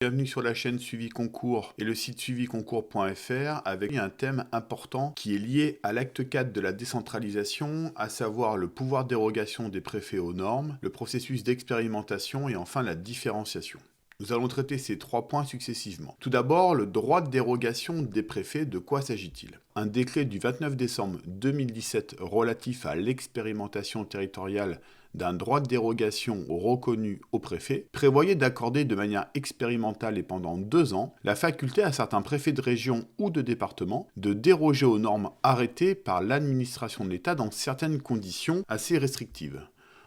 Bienvenue sur la chaîne Suivi Concours et le site suiviconcours.fr avec un thème important qui est lié à l'acte 4 de la décentralisation, à savoir le pouvoir de dérogation des préfets aux normes, le processus d'expérimentation et enfin la différenciation. Nous allons traiter ces trois points successivement. Tout d'abord, le droit de dérogation des préfets, de quoi s'agit-il? Un décret du 29 décembre 2017 relatif à l'expérimentation territoriale d'un droit de dérogation reconnu au préfet prévoyait d'accorder de manière expérimentale et pendant 2 ans la faculté à certains préfets de région ou de département de déroger aux normes arrêtées par l'administration de l'État dans certaines conditions assez restrictives.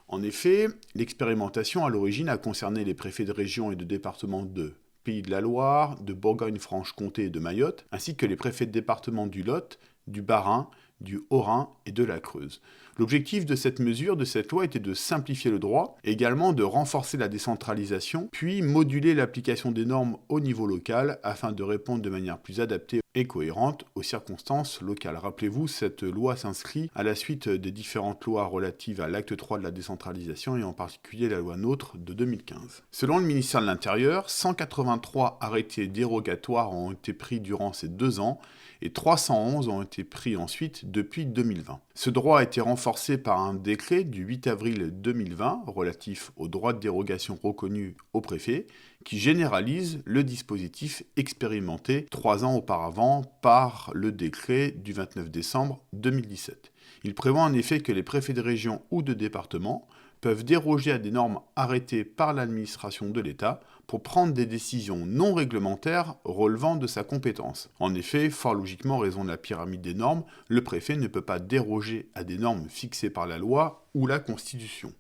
En effet, l'expérimentation à l'origine a concerné les préfets de région et de département de Pays de la Loire, de Bourgogne-Franche-Comté et de Mayotte, ainsi que les préfets de département du Lot, du Bas-Rhin, du Haut-Rhin et de la Creuse. L'objectif de cette mesure, de cette loi, était de simplifier le droit, également de renforcer la décentralisation, puis moduler l'application des normes au niveau local afin de répondre de manière plus adaptée et cohérente aux circonstances locales. Rappelez-vous, cette loi s'inscrit à la suite des différentes lois relatives à l'acte 3 de la décentralisation et en particulier la loi NOTRe de 2015. Selon le ministère de l'Intérieur, 183 arrêtés dérogatoires ont été pris durant ces 2 ans et 311 ont été pris ensuite depuis 2020. Ce droit a été renforcé par un décret du 8 avril 2020 relatif au droit de dérogation reconnu au préfet qui généralise le dispositif expérimenté 3 ans auparavant par le décret du 29 décembre 2017. Il prévoit en effet que les préfets de région ou de département peuvent déroger à des normes arrêtées par l'administration de l'État pour prendre des décisions non réglementaires relevant de sa compétence. En effet, fort logiquement, en raison de la pyramide des normes, le préfet ne peut pas déroger à des normes fixées par la loi ou la Constitution.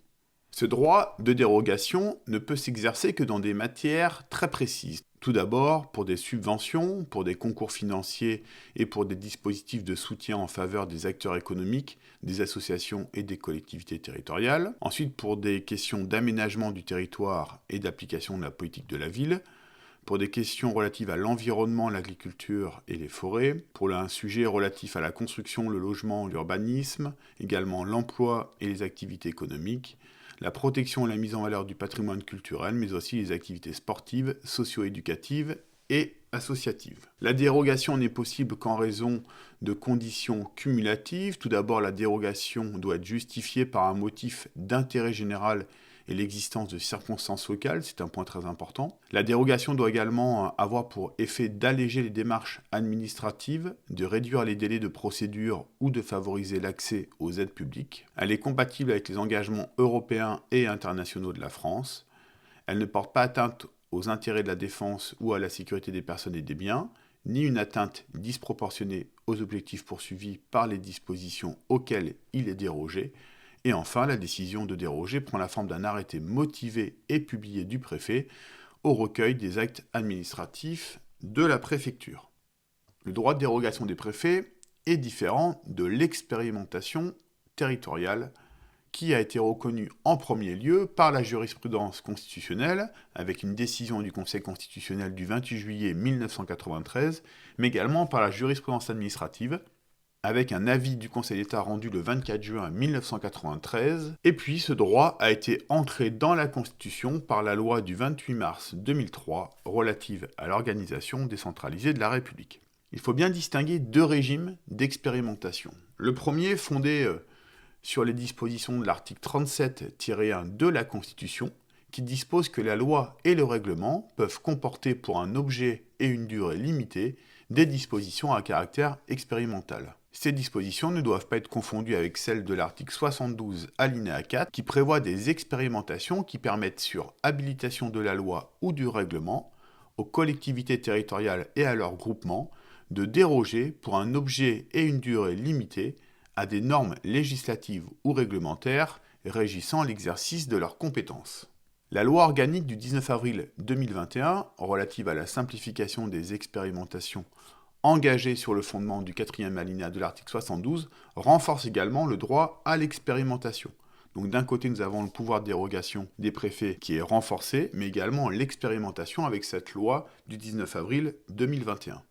Ce droit de dérogation ne peut s'exercer que dans des matières très précises. Tout d'abord, pour des subventions, pour des concours financiers et pour des dispositifs de soutien en faveur des acteurs économiques, des associations et des collectivités territoriales. Ensuite, pour des questions d'aménagement du territoire et d'application de la politique de la ville. Pour des questions relatives à l'environnement, l'agriculture et les forêts, pour un sujet relatif à la construction, le logement, l'urbanisme, également l'emploi et les activités économiques, la protection et la mise en valeur du patrimoine culturel, mais aussi les activités sportives, socio-éducatives et associatives. La dérogation n'est possible qu'en raison de conditions cumulatives. Tout d'abord, la dérogation doit être justifiée par un motif d'intérêt général et l'existence de circonstances locales, c'est un point très important. La dérogation doit également avoir pour effet d'alléger les démarches administratives, de réduire les délais de procédure ou de favoriser l'accès aux aides publiques. Elle est compatible avec les engagements européens et internationaux de la France. Elle ne porte pas atteinte aux intérêts de la défense ou à la sécurité des personnes et des biens, ni une atteinte disproportionnée aux objectifs poursuivis par les dispositions auxquelles il est dérogé. Et enfin, la décision de déroger prend la forme d'un arrêté motivé et publié du préfet au recueil des actes administratifs de la préfecture. Le droit de dérogation des préfets est différent de l'expérimentation territoriale qui a été reconnue en premier lieu par la jurisprudence constitutionnelle avec une décision du Conseil constitutionnel du 28 juillet 1993, mais également par la jurisprudence administrative avec un avis du Conseil d'État rendu le 24 juin 1993, et puis ce droit a été ancré dans la Constitution par la loi du 28 mars 2003 relative à l'organisation décentralisée de la République. Il faut bien distinguer 2 régimes d'expérimentation. Le premier, fondé sur les dispositions de l'article 37-1 de la Constitution, qui dispose que la loi et le règlement peuvent comporter pour un objet et une durée limitée des dispositions à caractère expérimental. Ces dispositions ne doivent pas être confondues avec celles de l'article 72 alinéa 4 qui prévoit des expérimentations qui permettent sur habilitation de la loi ou du règlement aux collectivités territoriales et à leurs groupements de déroger pour un objet et une durée limitée à des normes législatives ou réglementaires régissant l'exercice de leurs compétences. La loi organique du 19 avril 2021 relative à la simplification des expérimentations engagé sur le fondement du 4e alinéa de l'article 72, renforce également le droit à l'expérimentation. Donc d'un côté, nous avons le pouvoir de dérogation des préfets qui est renforcé, mais également l'expérimentation avec cette loi du 19 avril 2021.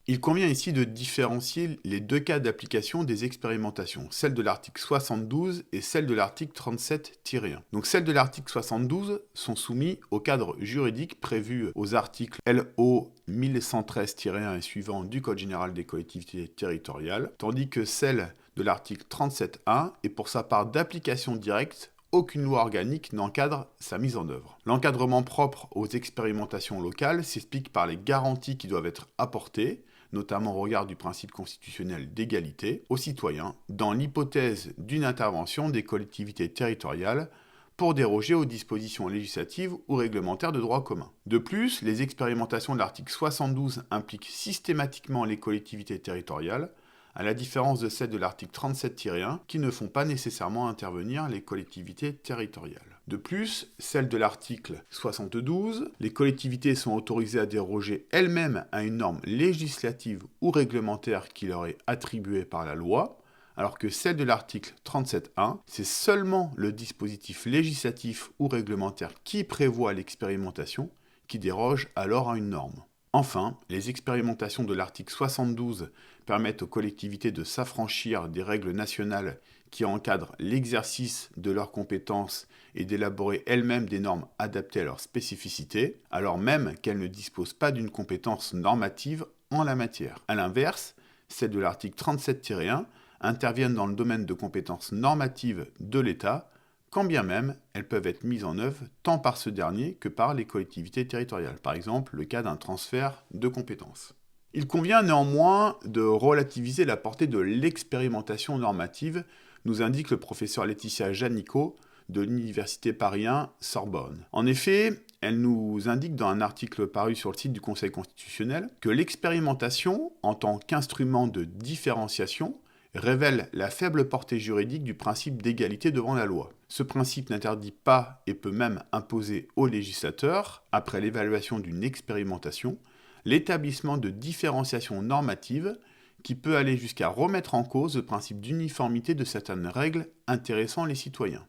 Il convient ici de différencier les deux cas d'application des expérimentations, celle de l'article 72 et celle de l'article 37-1. Donc celles de l'article 72 sont soumises au cadre juridique prévu aux articles LO 1113-1 et suivants du Code général des collectivités territoriales, tandis que celle de l'article 37.1 est pour sa part d'application directe. Aucune loi organique n'encadre sa mise en œuvre. L'encadrement propre aux expérimentations locales s'explique par les garanties qui doivent être apportées, notamment au regard du principe constitutionnel d'égalité, aux citoyens, dans l'hypothèse d'une intervention des collectivités territoriales pour déroger aux dispositions législatives ou réglementaires de droit commun. De plus, les expérimentations de l'article 72 impliquent systématiquement les collectivités territoriales, à la différence de celles de l'article 37-1 qui ne font pas nécessairement intervenir les collectivités territoriales. De plus, celles de l'article 72, les collectivités sont autorisées à déroger elles-mêmes à une norme législative ou réglementaire qui leur est attribuée par la loi, alors que celle de l'article 37.1, c'est seulement le dispositif législatif ou réglementaire qui prévoit l'expérimentation qui déroge alors à une norme. Enfin, les expérimentations de l'article 72 permettent aux collectivités de s'affranchir des règles nationales qui encadrent l'exercice de leurs compétences et d'élaborer elles-mêmes des normes adaptées à leurs spécificités, alors même qu'elles ne disposent pas d'une compétence normative en la matière. A l'inverse, celles de l'article 37-1 interviennent dans le domaine de compétences normatives de l'État, quand bien même elles peuvent être mises en œuvre tant par ce dernier que par les collectivités territoriales, par exemple le cas d'un transfert de compétences. Il convient néanmoins de relativiser la portée de l'expérimentation normative, nous indique le professeur Laetitia Janicot de l'Université Paris 1 Sorbonne. En effet, elle nous indique dans un article paru sur le site du Conseil constitutionnel que l'expérimentation, en tant qu'instrument de différenciation, révèle la faible portée juridique du principe d'égalité devant la loi. Ce principe n'interdit pas et peut même imposer au législateur, après l'évaluation d'une expérimentation, l'établissement de différenciation normative qui peut aller jusqu'à remettre en cause le principe d'uniformité de certaines règles intéressant les citoyens.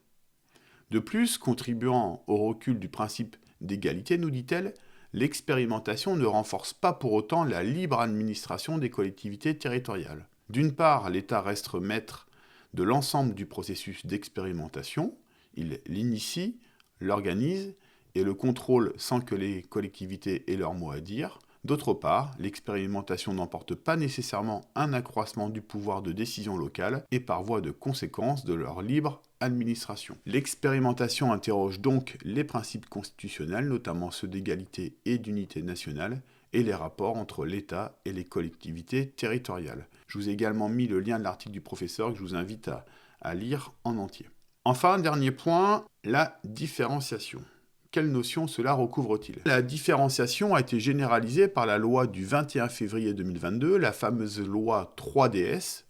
De plus, contribuant au recul du principe d'égalité, nous dit-elle, l'expérimentation ne renforce pas pour autant la libre administration des collectivités territoriales. D'une part, l'État reste maître de l'ensemble du processus d'expérimentation, il l'initie, l'organise et le contrôle sans que les collectivités aient leur mot à dire. D'autre part, l'expérimentation n'emporte pas nécessairement un accroissement du pouvoir de décision locale et par voie de conséquence de leur libre administration. L'expérimentation interroge donc les principes constitutionnels, notamment ceux d'égalité et d'unité nationale, et les rapports entre l'État et les collectivités territoriales. Je vous ai également mis le lien de l'article du professeur que je vous invite à lire en entier. Enfin, dernier point, la différenciation. Quelle notion cela recouvre-t-il ? La différenciation a été généralisée par la loi du 21 février 2022, la fameuse loi 3DS,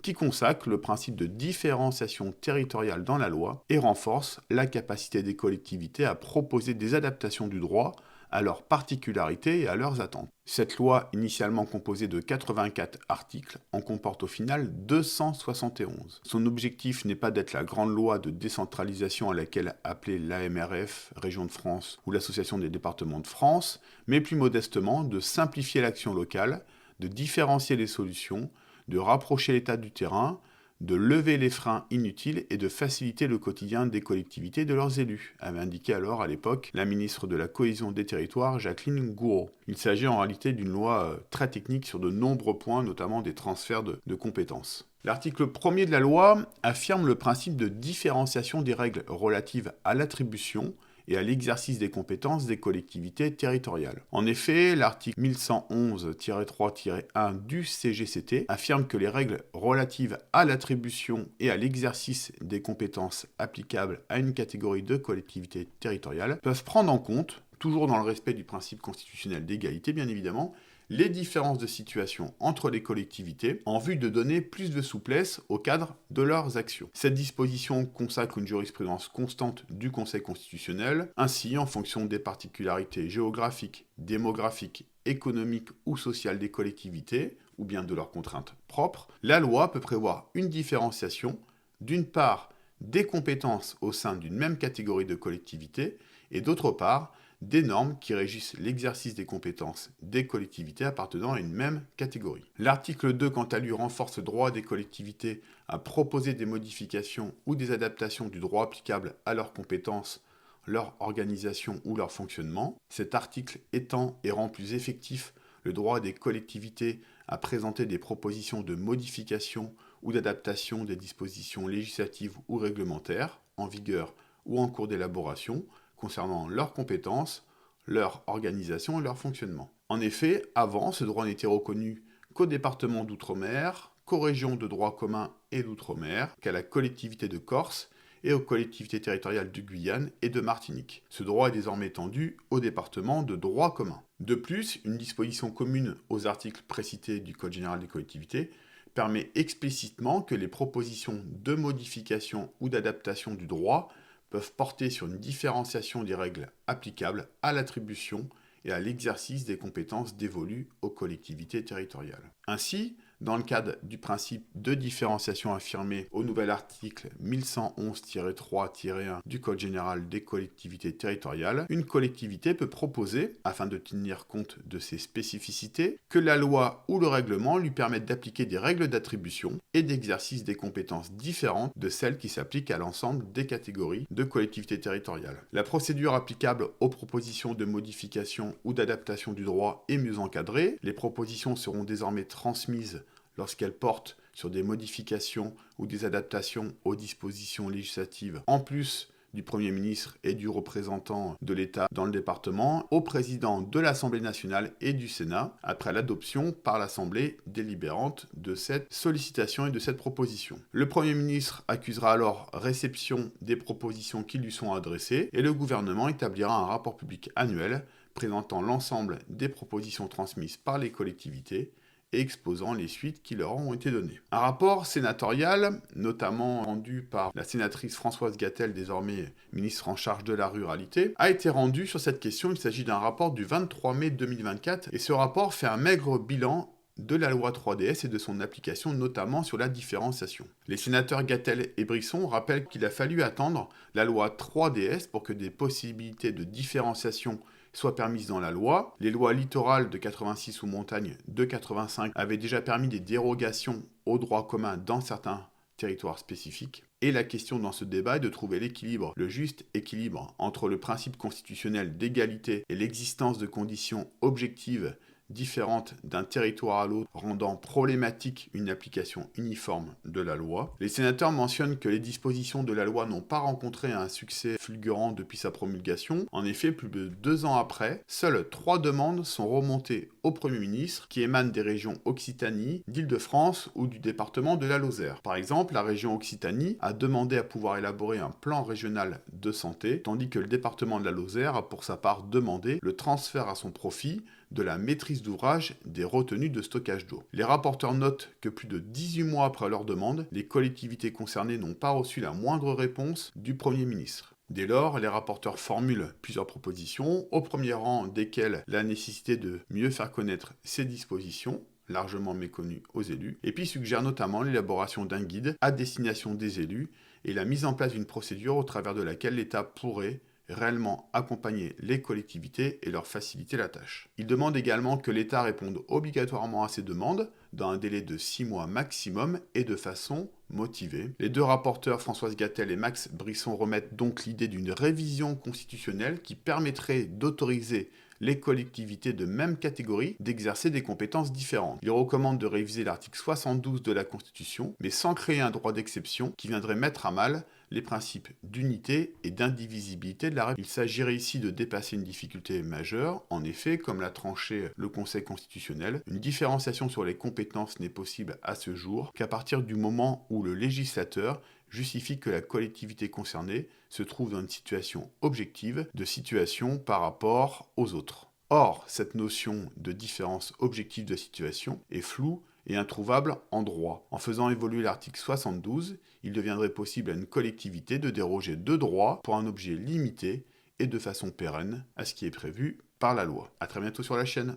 qui consacre le principe de différenciation territoriale dans la loi et renforce la capacité des collectivités à proposer des adaptations du droit à leurs particularités et à leurs attentes. Cette loi, initialement composée de 84 articles, en comporte au final 271. Son objectif n'est pas d'être la grande loi de décentralisation à laquelle appelait l'AMRF, Région de France, ou l'Association des départements de France, mais plus modestement de simplifier l'action locale, de différencier les solutions, de rapprocher l'État du terrain, de lever les freins inutiles et de faciliter le quotidien des collectivités et de leurs élus, avait indiqué alors à l'époque la ministre de la Cohésion des Territoires, Jacqueline Gouraud. Il s'agit en réalité d'une loi très technique sur de nombreux points, notamment des transferts de compétences. L'article 1er de la loi affirme le principe de différenciation des règles relatives à l'attribution et à l'exercice des compétences des collectivités territoriales. En effet, l'article 1111-3-1 du CGCT affirme que les règles relatives à l'attribution et à l'exercice des compétences applicables à une catégorie de collectivités territoriales peuvent prendre en compte, toujours dans le respect du principe constitutionnel d'égalité bien évidemment, les différences de situation entre les collectivités en vue de donner plus de souplesse au cadre de leurs actions. Cette disposition consacre une jurisprudence constante du Conseil constitutionnel. Ainsi, en fonction des particularités géographiques, démographiques, économiques ou sociales des collectivités, ou bien de leurs contraintes propres, la loi peut prévoir une différenciation, d'une part, des compétences au sein d'une même catégorie de collectivités, et d'autre part, des normes qui régissent l'exercice des compétences des collectivités appartenant à une même catégorie. L'article 2, quant à lui, renforce le droit des collectivités à proposer des modifications ou des adaptations du droit applicable à leurs compétences, leur organisation ou leur fonctionnement. Cet article étend et rend plus effectif le droit des collectivités à présenter des propositions de modification ou d'adaptation des dispositions législatives ou réglementaires en vigueur ou en cours d'élaboration concernant leurs compétences, leur organisation et leur fonctionnement. En effet, avant, ce droit n'était reconnu qu'aux départements d'outre-mer, qu'aux régions de droit commun et d'outre-mer, qu'à la collectivité de Corse et aux collectivités territoriales de Guyane et de Martinique. Ce droit est désormais étendu aux départements de droit commun. De plus, une disposition commune aux articles précités du Code général des collectivités permet explicitement que les propositions de modification ou d'adaptation du droit peuvent porter sur une différenciation des règles applicables à l'attribution et à l'exercice des compétences dévolues aux collectivités territoriales. Ainsi, dans le cadre du principe de différenciation affirmé au nouvel article 1111-3-1 du Code général des collectivités territoriales, une collectivité peut proposer, afin de tenir compte de ses spécificités, que la loi ou le règlement lui permettent d'appliquer des règles d'attribution et d'exercice des compétences différentes de celles qui s'appliquent à l'ensemble des catégories de collectivités territoriales. La procédure applicable aux propositions de modification ou d'adaptation du droit est mieux encadrée. Les propositions seront désormais transmises lorsqu'elles portent sur des modifications ou des adaptations aux dispositions législatives, en plus du Premier ministre et du représentant de l'État dans le département, au président de l'Assemblée nationale et du Sénat, après l'adoption par l'Assemblée délibérante de cette sollicitation et de cette proposition. Le Premier ministre accusera alors réception des propositions qui lui sont adressées et le gouvernement établira un rapport public annuel présentant l'ensemble des propositions transmises par les collectivités et exposant les suites qui leur ont été données. Un rapport sénatorial, notamment rendu par la sénatrice Françoise Gatel, désormais ministre en charge de la ruralité, a été rendu sur cette question. Il s'agit d'un rapport du 23 mai 2024 et ce rapport fait un maigre bilan de la loi 3DS et de son application, notamment sur la différenciation. Les sénateurs Gatel et Brisson rappellent qu'il a fallu attendre la loi 3DS pour que des possibilités de différenciation soient permises dans la loi. Les lois littorales de 86 ou montagne de 85 avaient déjà permis des dérogations au droit commun dans certains territoires spécifiques. Et la question dans ce débat est de trouver l'équilibre, le juste équilibre entre le principe constitutionnel d'égalité et l'existence de conditions objectives différentes d'un territoire à l'autre, rendant problématique une application uniforme de la loi. Les sénateurs mentionnent que les dispositions de la loi n'ont pas rencontré un succès fulgurant depuis sa promulgation. En effet, plus de 2 ans après, seules 3 demandes sont remontées au Premier ministre qui émanent des régions Occitanie, d'Île-de-France ou du département de la Lozère. Par exemple, la région Occitanie a demandé à pouvoir élaborer un plan régional de santé, tandis que le département de la Lozère a pour sa part demandé le transfert à son profit de la maîtrise d'ouvrage des retenues de stockage d'eau. Les rapporteurs notent que plus de 18 mois après leur demande, les collectivités concernées n'ont pas reçu la moindre réponse du Premier ministre. Dès lors, les rapporteurs formulent plusieurs propositions, au premier rang desquelles la nécessité de mieux faire connaître ces dispositions, largement méconnues aux élus, et puis suggèrent notamment l'élaboration d'un guide à destination des élus et la mise en place d'une procédure au travers de laquelle l'État pourrait réellement accompagner les collectivités et leur faciliter la tâche. Il demande également que l'État réponde obligatoirement à ces demandes dans un délai de 6 mois maximum et de façon motivée. Les deux rapporteurs, Françoise Gatel et Max Brisson, remettent donc l'idée d'une révision constitutionnelle qui permettrait d'autoriser les collectivités de même catégorie d'exercer des compétences différentes. Il recommande de réviser l'article 72 de la Constitution, mais sans créer un droit d'exception qui viendrait mettre à mal les principes d'unité et d'indivisibilité de la République. Il s'agirait ici de dépasser une difficulté majeure. En effet, comme l'a tranché le Conseil constitutionnel, une différenciation sur les compétences n'est possible à ce jour qu'à partir du moment où le législateur justifie que la collectivité concernée se trouve dans une situation objective de situation par rapport aux autres. Or, cette notion de différence objective de situation est floue et introuvable en droit. En faisant évoluer l'article 72, il deviendrait possible à une collectivité de déroger de droit pour un objet limité et de façon pérenne à ce qui est prévu par la loi. À très bientôt sur la chaîne.